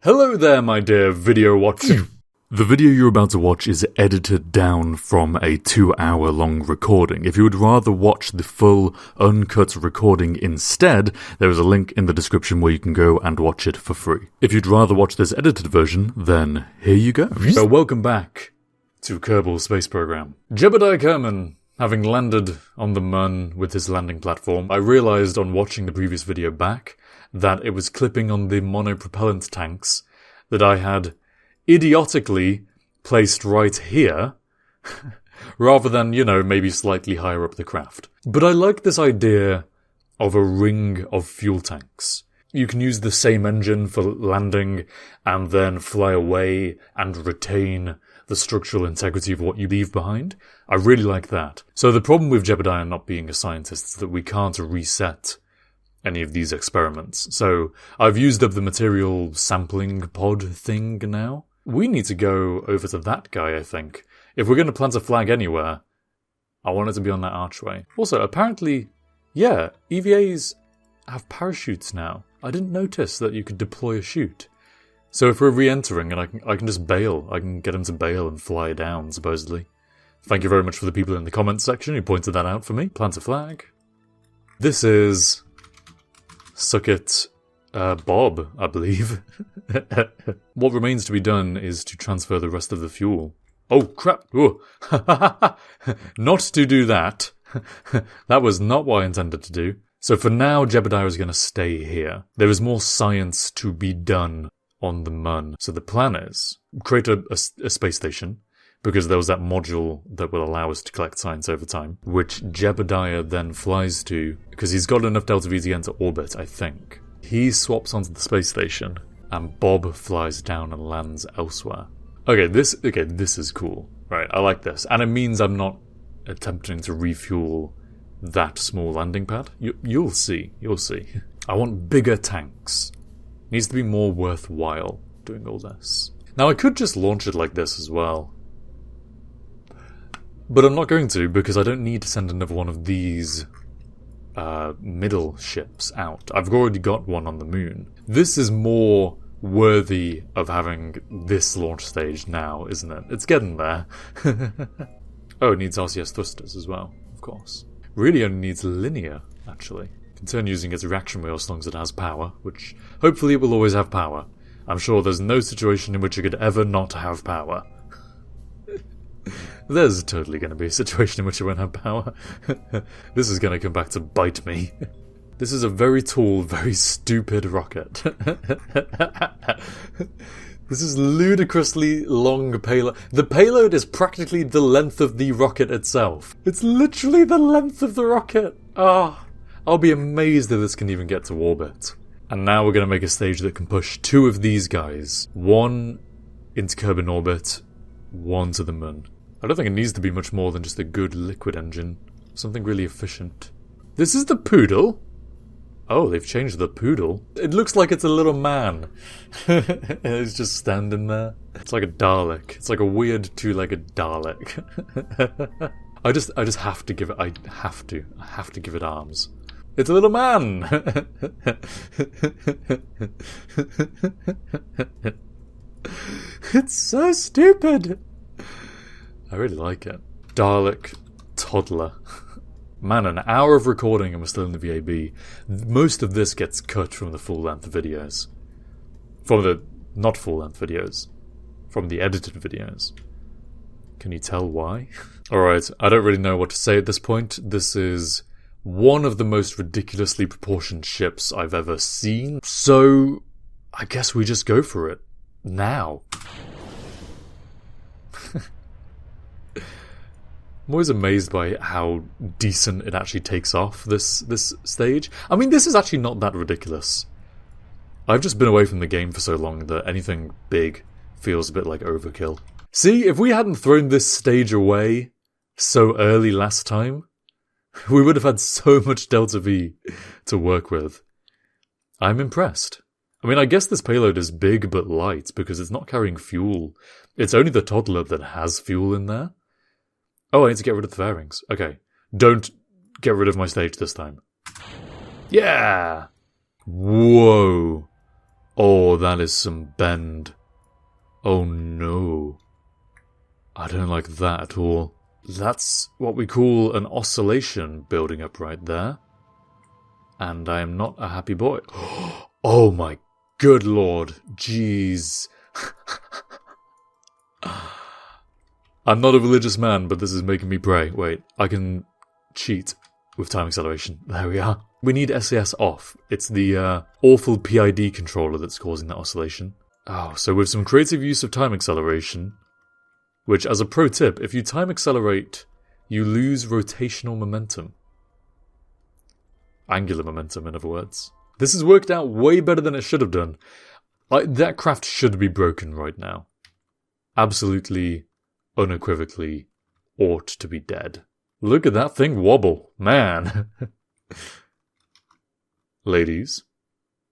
Hello there, my dear video watcher. The video you're about to watch is edited down from a 2-hour long recording. If you would rather watch the full, uncut recording instead, there is a link in the description where you can go and watch it for free. If you'd rather watch this edited version, then here you go. So welcome back to Kerbal Space Program. Jebediah Kerman, having landed on the Mun with his landing platform, I realized on watching the previous video back that it was clipping on the monopropellant tanks that I had idiotically placed right here, rather than, maybe slightly higher up the craft. But I like this idea of a ring of fuel tanks. You can use the same engine for landing and then fly away and retain the structural integrity of what you leave behind. I really like that. So the problem with Jebediah not being a scientist is that we can't reset any of these experiments. So I've used up the material sampling pod thing now. We need to go over to that guy, I think. If we're going to plant a flag anywhere, I want it to be on that archway. Also, apparently, yeah, EVAs have parachutes now. I didn't notice that you could deploy a chute. So if we're re-entering and I can just bail, I can get him to bail and fly down, supposedly. Thank you very much for the people in the comments section who pointed that out for me. Plant a flag. This is Suck It, Bob, I believe. What remains to be done is to transfer the rest of the fuel. Oh, crap! Not to do that. That was not what I intended to do. So for now, Jebediah is going to stay here. There is more science to be done on the Mun. So the plan is create a space station, because there was that module that will allow us to collect science over time, which Jebediah then flies to, because he's got enough Delta V to enter orbit, I think. He swaps onto the space station, and Bob flies down and lands elsewhere. Okay, this is cool. Right, I like this. And it means I'm not attempting to refuel that small landing pad. You'll see. I want bigger tanks. Needs to be more worthwhile doing all this. Now, I could just launch it like this as well. But I'm not going to, because I don't need to send another one of these middle ships out. I've already got one on the moon. This is more worthy of having this launch stage now, isn't it? It's getting there. Oh, it needs RCS thrusters as well, of course. Really only needs linear, actually. Can turn using its reaction wheel as long as it has power, which hopefully it will always have power. I'm sure there's no situation in which it could ever not have power. There's totally going to be a situation in which it won't have power. This is going to come back to bite me. This is a very tall, very stupid rocket. This is ludicrously long payload. The payload is practically the length of the rocket itself. It's literally the length of the rocket. I'll be amazed if this can even get to orbit. And now we're going to make a stage that can push 2 of these guys. 1 into Kerbal orbit, 1 to the Mun. I don't think it needs to be much more than just a good liquid engine. Something really efficient. This is the Poodle? Oh, they've changed the Poodle. It looks like it's a little man. It's just standing there. It's like a D.A.L.E.K. It's like a weird 2-legged D.A.L.E.K. I just have to give it... I have to give it arms. It's a little man! It's so stupid! I really like it. D.A.L.E.K. Toddler. Man, an hour of recording and we're still in the VAB. Most of this gets cut from the full-length videos. From the not full-length videos. From the edited videos. Can you tell why? Alright, I don't really know what to say at this point. This is one of the most ridiculously proportioned ships I've ever seen. So, I guess we just go for it. Now. I'm always amazed by how decent it actually takes off, this stage. I mean, this is actually not that ridiculous. I've just been away from the game for so long that anything big feels a bit like overkill. See, if we hadn't thrown this stage away so early last time, we would have had so much Delta V to work with. I'm impressed. I mean, I guess this payload is big but light because it's not carrying fuel. It's only the Toddler that has fuel in there. Oh, I need to get rid of the fairings. Okay. Don't get rid of my stage this time. Yeah! Whoa. Oh, that is some bend. Oh no. I don't like that at all. That's what we call an oscillation building up right there. And I am not a happy boy. Oh my good lord. Jeez. I'm not a religious man, but this is making me pray. Wait, I can cheat with time acceleration. There we are. We need SAS off. It's the awful PID controller that's causing that oscillation. Oh, so with some creative use of time acceleration, which, as a pro tip, if you time accelerate, you lose rotational momentum. Angular momentum, in other words. This has worked out way better than it should have done. That craft should be broken right now. Absolutely, unequivocally, ought to be dead. Look at that thing wobble. Man. Ladies.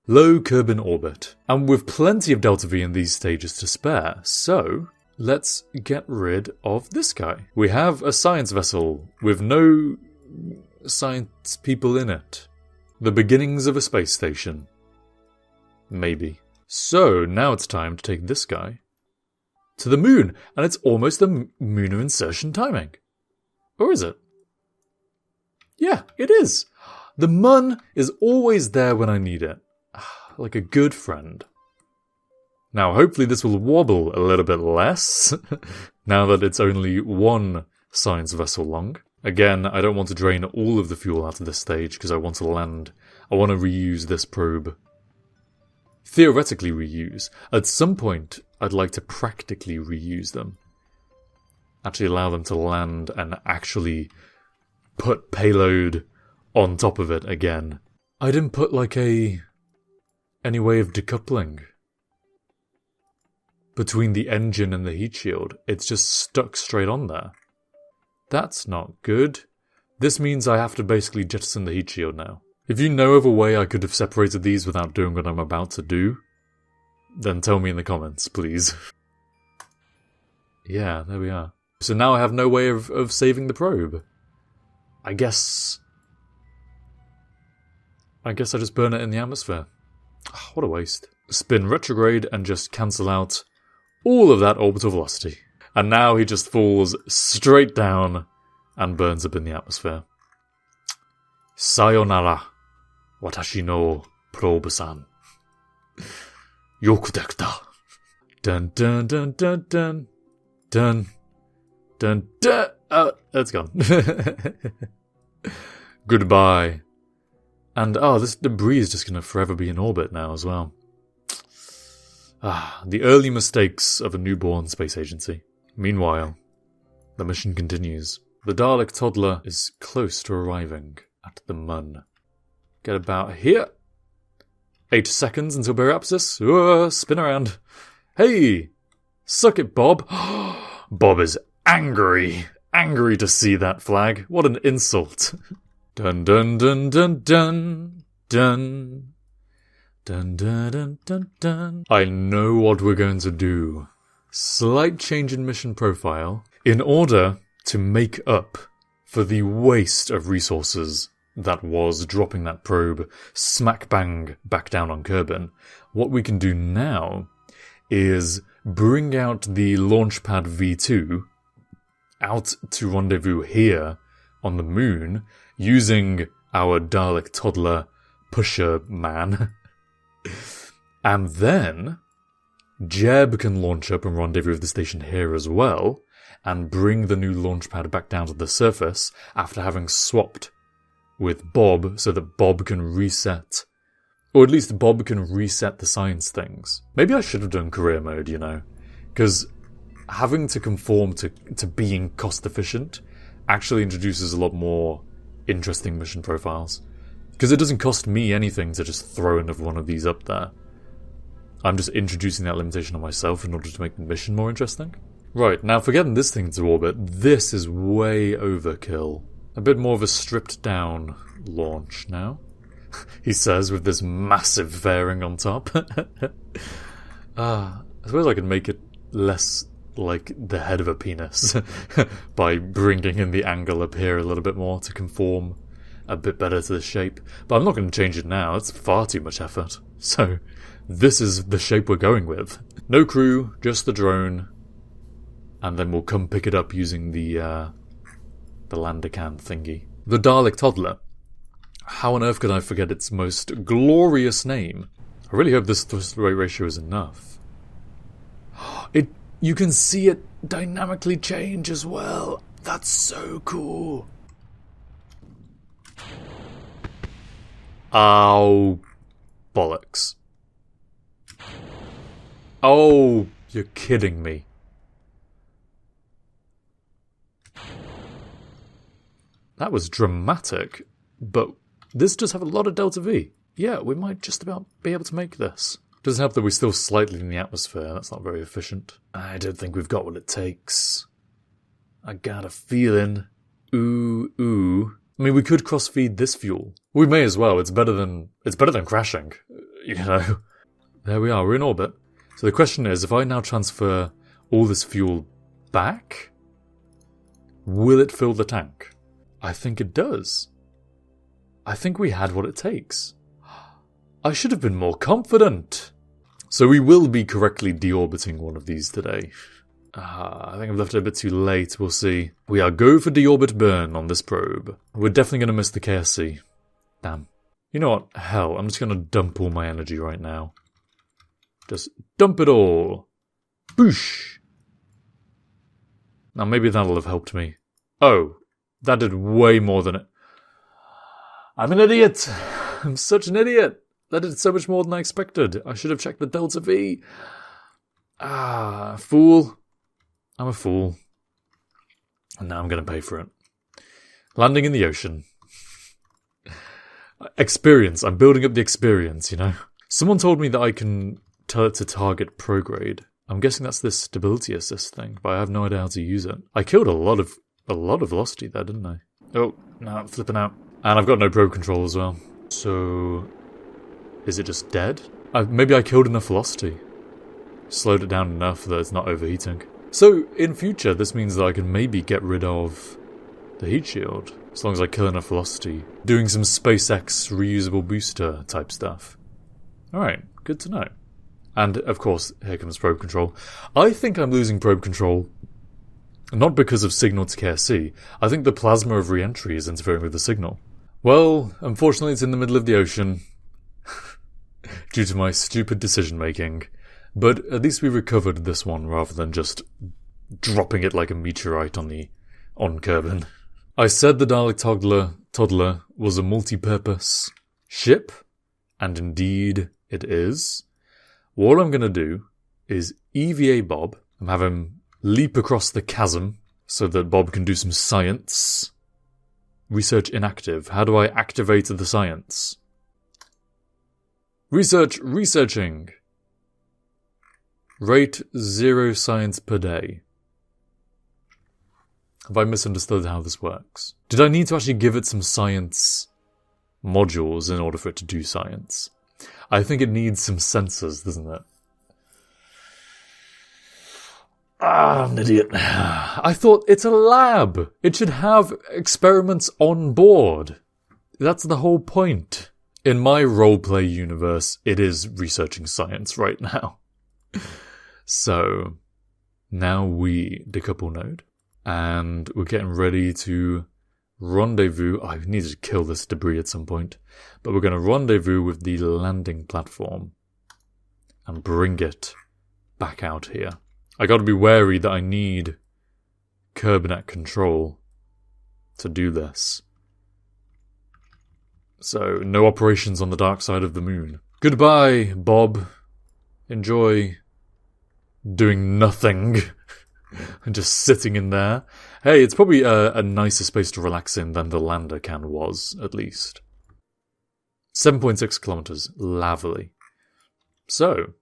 Low Kerbal orbit. And with plenty of Delta V in these stages to spare, so let's get rid of this guy. We have a science vessel with no science people in it. The beginnings of a space station. Maybe. So, now it's time to take this guy to the moon, and it's almost the lunar insertion timing. Or is it? Yeah, it is. The mun is always there when I need it. Like a good friend. Now, hopefully this will wobble a little bit less, now that it's only one science vessel long. Again, I don't want to drain all of the fuel out of this stage, because I want to land. I want to reuse this probe. Theoretically reuse. At some point, I'd like to practically reuse them. Actually allow them to land and actually put payload on top of it again. I didn't put like any way of decoupling between the engine and the heat shield. It's just stuck straight on there. That's not good. This means I have to basically jettison the heat shield now. If you know of a way I could have separated these without doing what I'm about to do, then tell me in the comments, please. Yeah, there we are. So now I have no way of saving the probe. I guess I just burn it in the atmosphere. Oh, what a waste. Spin retrograde and just cancel out all of that orbital velocity. And now he just falls straight down and burns up in the atmosphere. Sayonara, watashi no probe-san. Yoku dekita. Dun dun dun dun dun. Dun dun dun. Oh, it's gone. Goodbye. And, this debris is just going to forever be in orbit now as well. The early mistakes of a newborn space agency. Meanwhile, the mission continues. The Dalek toddler is close to arriving at the mun. Get about here. 8 seconds until baryapsis. Spin around. Hey! Suck it, Bob. Bob is angry. Angry to see that flag. What an insult. Dun dun dun dun dun dun dun dun dun dun dun. I know what we're going to do. Slight change in mission profile in order to make up for the waste of resources that was dropping that probe smack bang back down on Kerbal. What we can do now is bring out the Launchpad V2 out to rendezvous here on the moon using our Dalek toddler pusher man. And then Jeb can launch up and rendezvous with the station here as well and bring the new launch pad back down to the surface after having swapped with Bob so that Bob can reset, or at least Bob can reset the science things. Maybe I should have done career mode, you know, because having to conform to being cost efficient actually introduces a lot more interesting mission profiles. Because it doesn't cost me anything to just throw another one of these up there. I'm just introducing that limitation on myself in order to make the mission more interesting. Right, now for getting this thing to orbit, this is way overkill. A bit more of a stripped down launch now, he says with this massive fairing on top. I suppose I could make it less like the head of a penis by bringing in the angle up here a little bit more to conform a bit better to the shape. But I'm not going to change it now, it's far too much effort. So this is the shape we're going with. No crew, just the drone, and then we'll come pick it up using the lander can thingy. The Dalek Toddler. How on earth could I forget its most glorious name? I really hope this thrust weight ratio is enough. You can see it dynamically change as well. That's so cool. Oh, bollocks. Oh, you're kidding me. That was dramatic, but this does have a lot of delta V. Yeah, we might just about be able to make this. Doesn't help that we're still slightly in the atmosphere. That's not very efficient. I don't think we've got what it takes. I got a feeling. Ooh. I mean, we could cross-feed this fuel. We may as well. It's better than crashing. You know. There we are. We're in orbit. So the question is, if I now transfer all this fuel back, will it fill the tank? I think it does. I think we had what it takes. I should have been more confident. So we will be correctly deorbiting one of these today. I think I've left it a bit too late. We'll see. We are go for deorbit burn on this probe. We're definitely going to miss the KSC. Damn. You know what? Hell, I'm just going to dump all my energy right now. Just dump it all. Boosh. Now maybe that'll have helped me. Oh, that did way more than it. I'm an idiot. I'm such an idiot. That did so much more than I expected. I should have checked the delta V. Fool. I'm a fool. And now I'm going to pay for it. Landing in the ocean. Experience. I'm building up the experience, you know. Someone told me that I can tell it to target prograde. I'm guessing that's this stability assist thing, but I have no idea how to use it. I killed a lot of velocity there, didn't I? Oh, now I'm flipping out. And I've got no probe control as well. So, is it just dead? Maybe I killed enough velocity. Slowed it down enough that it's not overheating. So, in future, this means that I can maybe get rid of the heat shield. As long as I kill enough velocity. Doing some SpaceX reusable booster type stuff. Alright, good to know. And, of course, here comes probe control. I think I'm losing probe control. Not because of signal to KSC. I think the plasma of re-entry is interfering with the signal. Well, unfortunately it's in the middle of the ocean. Due to my stupid decision making. But at least we recovered this one rather than just dropping it like a meteorite on Kerbal. I said the Dalek Toddler was a multi-purpose ship, and indeed it is. What I'm going to do is EVA Bob and have him leap across the chasm so that Bob can do some science. Research inactive. How do I activate the science? Researching. Rate 0 science per day. Have I misunderstood how this works? Did I need to actually give it some science modules in order for it to do science? I think it needs some sensors, doesn't it? I'm an idiot. I thought it's a lab. It should have experiments on board. That's the whole point. In my roleplay universe, it is researching science right now. So, now we decouple node, and we're getting ready to rendezvous. I needed to kill this debris at some point, but we're going to rendezvous with the landing platform and bring it back out here. I got to be wary that I need Kerbal control to do this. So, no operations on the dark side of the moon. Goodbye, Bob. Enjoy doing nothing and just sitting in there. Hey, it's probably a nicer space to relax in than the lander can was, at least. 7.6 kilometers. Lovely. So,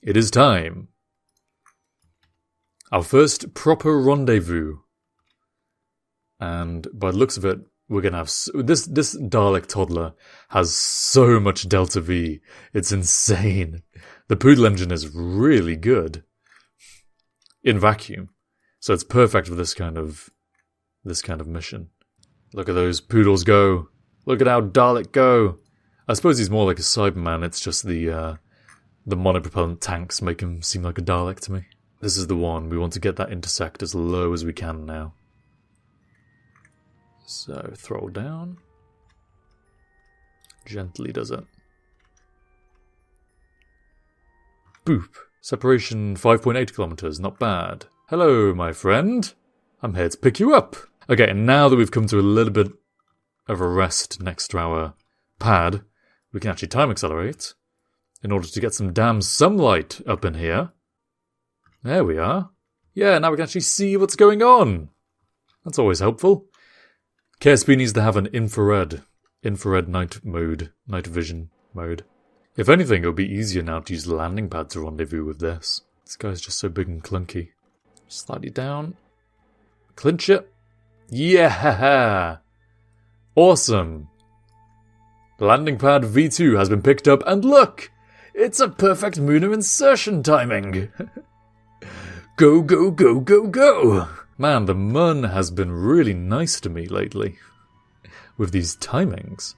it is time. Our first proper rendezvous. And by the looks of it, we're going to have... This Dalek Toddler has so much Delta V. It's insane. The Poodle engine is really good. In vacuum. So it's perfect for this kind of mission. Look at those poodles go. Look at how Dalek go. I suppose he's more like a Cyberman. It's just the The monopropellant tanks make him seem like a Dalek to me. This is the one. We want to get that intersect as low as we can now. So, throttle down. Gently does it. Boop. Separation 5.8 kilometers. Not bad. Hello, my friend. I'm here to pick you up. Okay, and now that we've come to a little bit of a rest next to our pad, we can actually time accelerate in order to get some damn sunlight up in here. There we are. Yeah, now we can actually see what's going on. That's always helpful. KSP needs to have an infrared night vision mode. If anything, it would be easier now to use the landing pad to rendezvous with this. This guy's just so big and clunky. Slightly down. Clinch it. Yeah! Awesome. Landing pad V2 has been picked up, and look! It's a perfect Muno insertion timing! Go, go, go, go, go! Man, the Mun has been really nice to me lately. With these timings.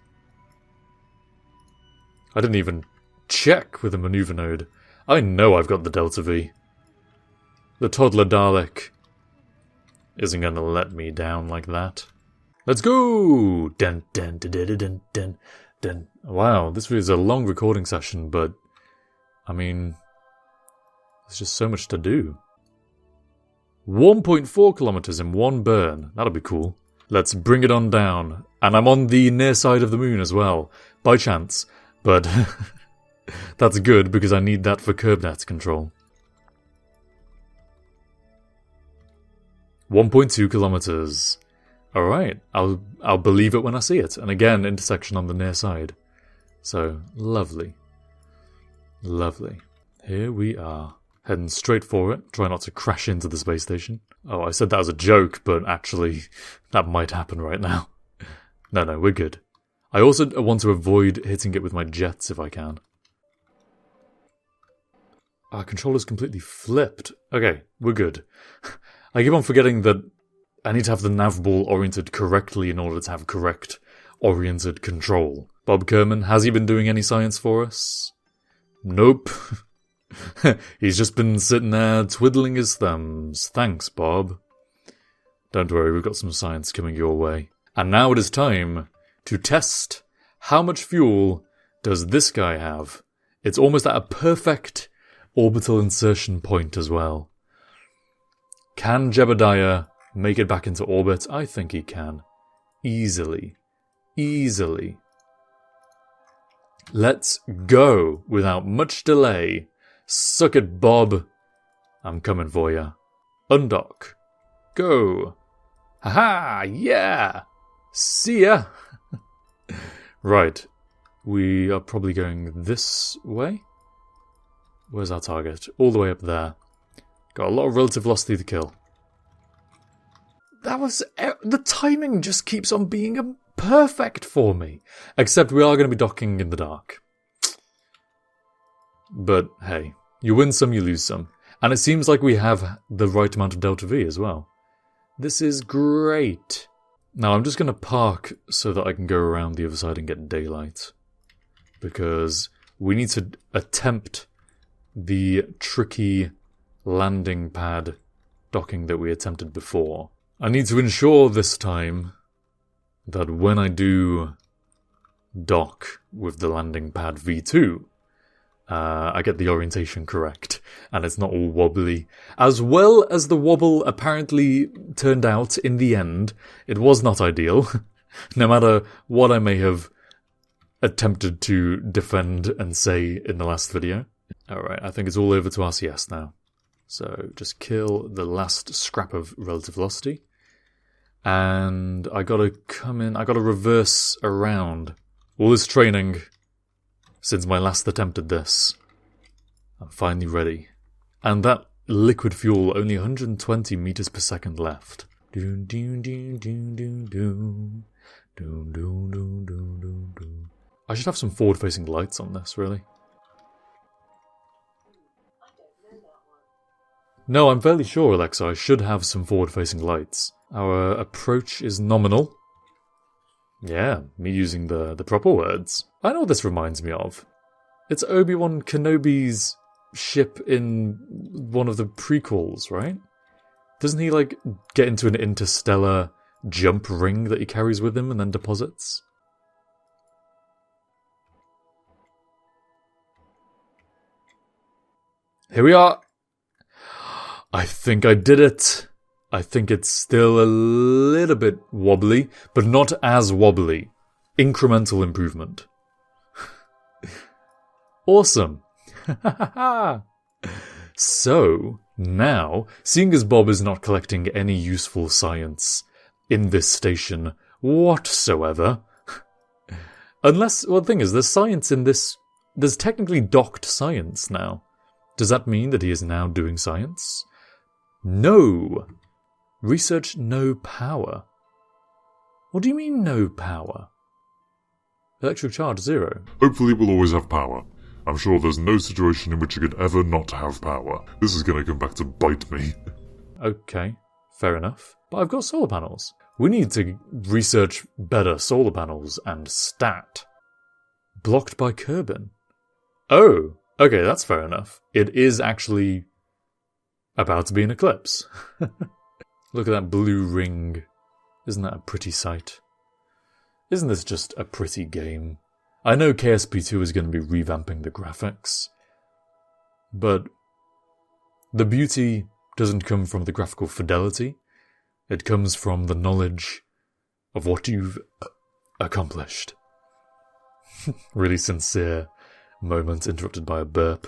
I didn't even check with the maneuver node. I know I've got the Delta V. The toddler Dalek isn't going to let me down like that. Let's go! Dun, dun, dun, dun, dun, dun, dun. Wow, this was a long recording session, but I mean, there's just so much to do. 1.4 kilometers in one burn. That'll be cool. Let's bring it on down. And I'm on the near side of the moon as well, by chance. But that's good because I need that for CurbNet control. 1.2 kilometers. Alright, I'll believe it when I see it. And again, intersection on the near side. So, lovely. Lovely. Here we are. Heading straight for it. Try not to crash into the space station. Oh, I said that as a joke, but actually, that might happen right now. No, we're good. I also want to avoid hitting it with my jets if I can. Our controller's completely flipped. Okay, we're good. I keep on forgetting that I need to have the nav ball oriented correctly in order to have correct oriented control. Bob Kerman, has he been doing any science for us? Nope. He's just been sitting there twiddling his thumbs. Thanks, Bob. Don't worry, we've got some science coming your way. And now it is time to test how much fuel does this guy have. It's almost at a perfect orbital insertion point as well. Can Jebediah make it back into orbit? I think he can. Easily. Easily. Let's go without much delay. Suck it, Bob. I'm coming for ya. Undock. Go. Haha, yeah. See ya. Right. We are probably going this way. Where's our target? All the way up there. Got a lot of relative velocity to kill. That was... the timing just keeps on being perfect for me. Except we are going to be docking in the dark. But, hey. You win some, you lose some. And it seems like we have the right amount of Delta V as well. This is great. Now, I'm just going to park so that I can go around the other side and get daylight. Because we need to attempt the tricky landing pad docking that we attempted before. I need to ensure this time that when I do dock with the landing pad V2, I get the orientation correct, and it's not all wobbly. As well as the wobble apparently turned out in the end, it was not ideal, no matter what I may have attempted to defend and say in the last video. Alright, I think it's all over to RCS now. So, just kill the last scrap of relative velocity. And I gotta come in, I gotta reverse around. All this training... since my last attempt at this, I'm finally ready. And that liquid fuel, only 120 meters per second left. I should have some forward-facing lights on this, really. No, I'm fairly sure, Alexa, I should have some forward-facing lights. Our approach is nominal. Yeah, me using the proper words. I know what this reminds me of. It's Obi-Wan Kenobi's ship in one of the prequels, right? Doesn't he, like, get into an interstellar jump ring that he carries with him and then deposits? Here we are! I think I did it! I think it's still a little bit wobbly, but not as wobbly. Incremental improvement. Awesome! So, now, seeing as Bob is not collecting any useful science in this station whatsoever, unless, well, the thing is, there's science in this, there's technically docked science now. Does that mean that he is now doing science? No! Research no power. What do you mean no power? Electric charge 0. Hopefully we'll always have power. I'm sure there's no situation in which you could ever not have power. This is going to come back to bite me. Okay, fair enough. But I've got solar panels. We need to research better solar panels and stat. Blocked by Kerbal. Oh, okay, that's fair enough. It is actually about to be an eclipse. Look at that blue ring. Isn't that a pretty sight? Isn't this just a pretty game? I know KSP 2 is going to be revamping the graphics, but the beauty doesn't come from the graphical fidelity. It comes from the knowledge of what you've accomplished. Really sincere moment interrupted by a burp.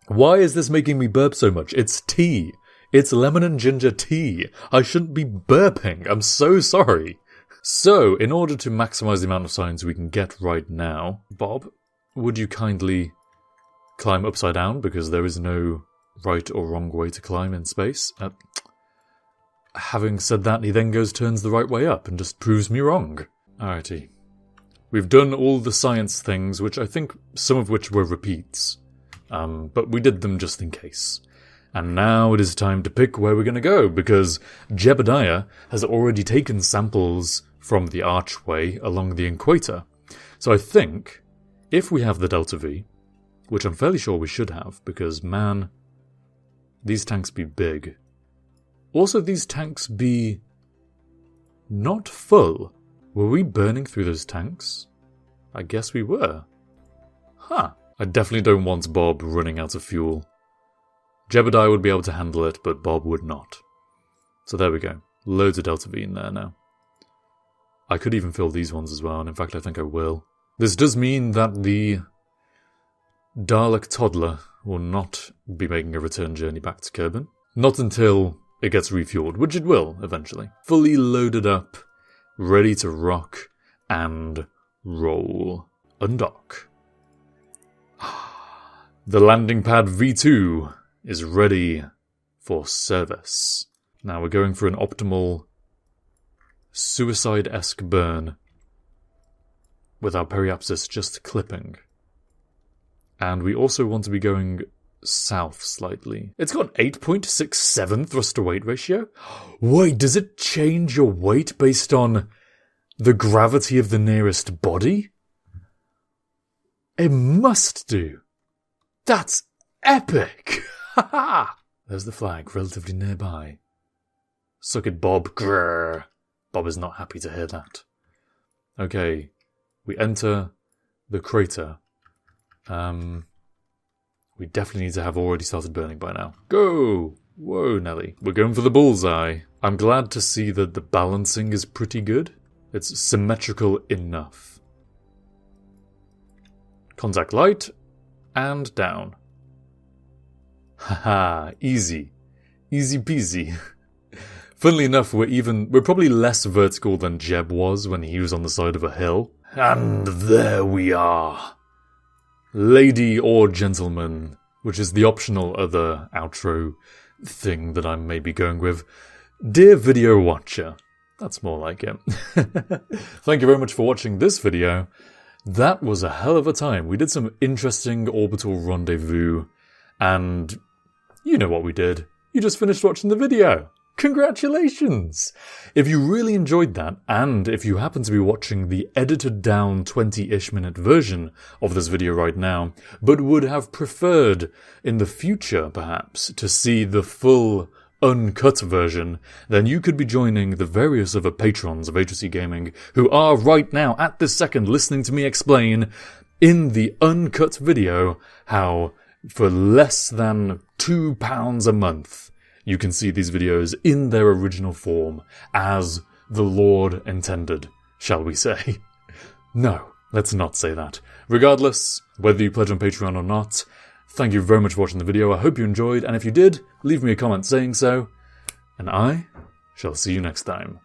Why is this making me burp so much? It's tea. It's lemon and ginger tea. I shouldn't be burping. I'm so sorry. So, in order to maximize the amount of science we can get right now, Bob, would you kindly climb upside down, because there is no right or wrong way to climb in space? Having said that, he then turns the right way up and just proves me wrong. Alrighty. We've done all the science things, which I think some of which were repeats, but we did them just in case. And now it is time to pick where we're going to go, because Jebediah has already taken samples from the archway along the equator. So I think, if we have the Delta V, which I'm fairly sure we should have, because, man, these tanks be big. Also, these tanks be not full. Were we burning through those tanks? I guess we were. Huh. I definitely don't want Bob running out of fuel. Jebediah would be able to handle it, but Bob would not. So there we go. Loads of Delta V in there now. I could even fill these ones as well, and in fact I think I will. This does mean that the Dalek toddler will not be making a return journey back to Kerbal. Not until it gets refueled, which it will, eventually. Fully loaded up, ready to rock and roll. Undock. The landing pad V2 is ready for service. Now we're going for an optimal suicide-esque burn with our periapsis just clipping. And we also want to be going south slightly. It's got an 8.67 thrust-to-weight ratio? Wait, does it change your weight based on the gravity of the nearest body? It must do. That's epic! There's the flag, relatively nearby. Suck it, Bob. Grrr. Bob is not happy to hear that. Okay, we enter the crater. We definitely need to have already started burning by now. Go! Whoa, Nelly. We're going for the bullseye. I'm glad to see that the balancing is pretty good. It's symmetrical enough. Contact light, and down. Haha, easy. Easy peasy. Funnily enough, we're probably less vertical than Jeb was when he was on the side of a hill. And there we are. Lady or gentleman, which is the optional other outro thing that I may be going with. Dear video watcher. That's more like it. Thank you very much for watching this video. That was a hell of a time. We did some interesting orbital rendezvous, and you know what we did. You just finished watching the video. Congratulations! If you really enjoyed that, and if you happen to be watching the edited down 20-ish minute version of this video right now, but would have preferred in the future, perhaps, to see the full uncut version, then you could be joining the various other patrons of HOCgaming who are right now, at this second, listening to me explain in the uncut video how, for less than £2 a month, you can see these videos in their original form, as the Lord intended, shall we say. No, let's not say that. Regardless, whether you pledge on Patreon or not, thank you very much for watching the video. I hope you enjoyed, and if you did, leave me a comment saying so, and I shall see you next time.